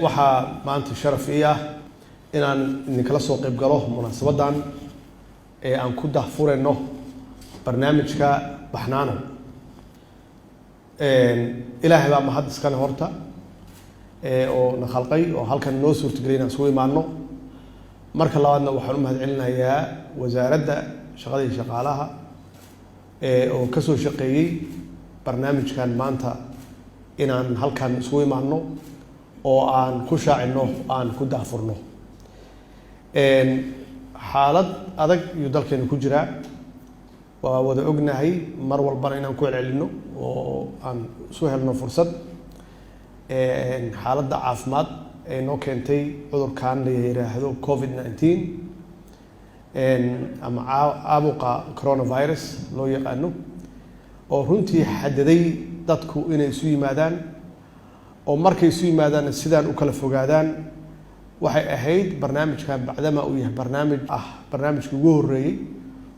waxaa maanta sharaf ii ah inaan idinkala soo qayb galo munaasabadan ee aan ku dahfurayno barnaamijka baxnaano. ilaahay baa mahad iskale horta oo na khalqay oo halkan noo suurtageliyay inaan isugu imaano. marka labaadna waxaan u mahad celinayaa wasaaradda shaqada iyo shaqaalaha oo ka soo shaqeeyay barnaamijkan maanta inaan halkan isugu imaano oo aan ku shaacino aan ku daafurno. xaalad adag iyo dalkeena ku jira waa wada ognahay mar walbana inaan ku celcelino oo aan soo helno fursad. xaaladda caafimaad ee noo keentay cudurkan la yiraahdo COVID-19 ama caabuqa coronavirus loo yaqaano oo runtii xadiday dadku inay isu yimaadaan oo markay isu yimaadaan sidaan u kala fogaadaan. waxay ahayd barnaamijkan bacdama uu yahay barnaamijkii ugu horeeyay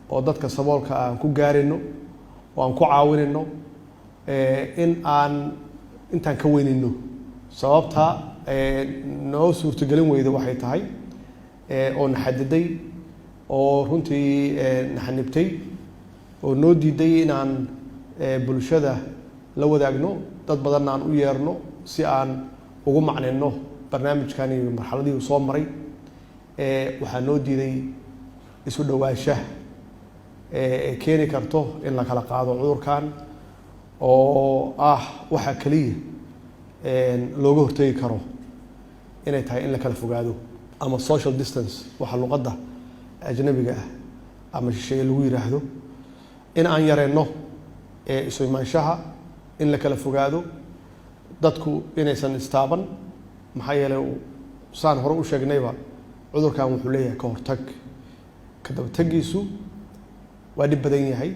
oo dadka saboolka aan ku gaarino oo aan ku caawinino in aan intaan ka weynino. sababta noo suurtagelin weyda waxay tahay oo na xadiday oo runtii na xanibtay oo noo diiday inaan bulshada la wadaagno dad badan aan u yeerno si aan ugu macnayno barnaamijkan iyo marxaladii uu soo maray. waxaa noo diiday isu dhawaanshaha keeni karto in la kala qaado cudurkan oo waxa kaliya looga hortagi karo inay tahay in la kala fogaado ama social distance waxa luqadda ajnabiga ama shisheeye lagu yiraahdo. in aan yareyno isu imaanshaha, in la kala fogaado, dadku inaysan istaaban. maxaa yeelay saan hore u sheegnayba cudurkan wuxuu leeyahay ka hortag, ka dabatagiisu waa dhib badan yahay.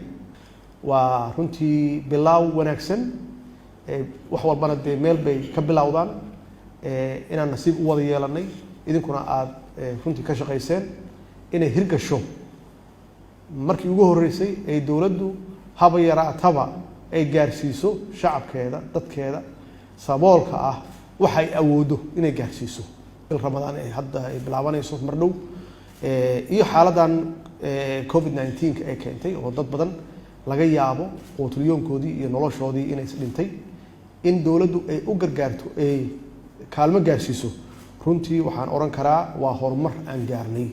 waa runtii bilaaw wanaagsan, wax walbana dee meel bay ka bilowdaan. inaan nasiib u wada yeelanay idinkuna aad runtii ka shaqayseen inay hirgasho markii ugu horeysay ay dowladdu haba yaraataba ay gaarsiiso shacabkeeda, dadkeeda saboolka waxay awoodo inay gaarsiiso. bil ramadaan ay hadda ay bilaabanayso mar dhow iyo xaaladan COVID-19 ay keentay oo dad badan laga yaabo quutuliyoonkoodii iyo noloshoodii inay dhintay. in dowladdu ay u gargaarto ay kaalmo gaarsiiso runtii waxaan oran karaa waa horumar aan gaarnay.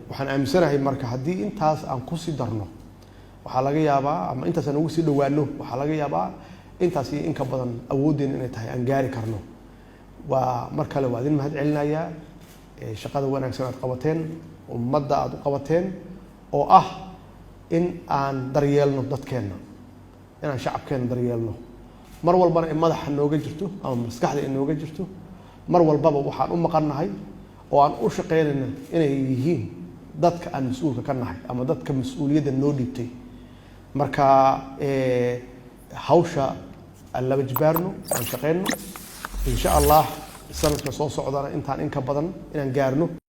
waxaan aaminsanahay marka haddii intaas aan ku sii darno waxaa laga yaabaa ama intaas aan ugu sii dhawaano waxaa laga yaabaa intaas iyo in ka badan awoodeen inay tahay aan gaari karno. waa mar kale waa idin mahad celinayaa shaqada wanaagsan aad qabateen, ummadda aad u qabateen oo in aan daryeelno dadkeenna, inaan shacabkeenna daryeelno. mar walbana in madaxa nooga jirto ama maskaxda inooga jirto. mar walbaba waxaan u maqannahay oo aan u shaqeynayna inay yihiin dadka aan mas-uulka ka nahay ama dadka mas-uuliyadda noo dhiibtay. marka hawsha aan laba jibaarno aan shaqeyno insha allah sanadka soo socdana intaan in ka badan inaan gaarno.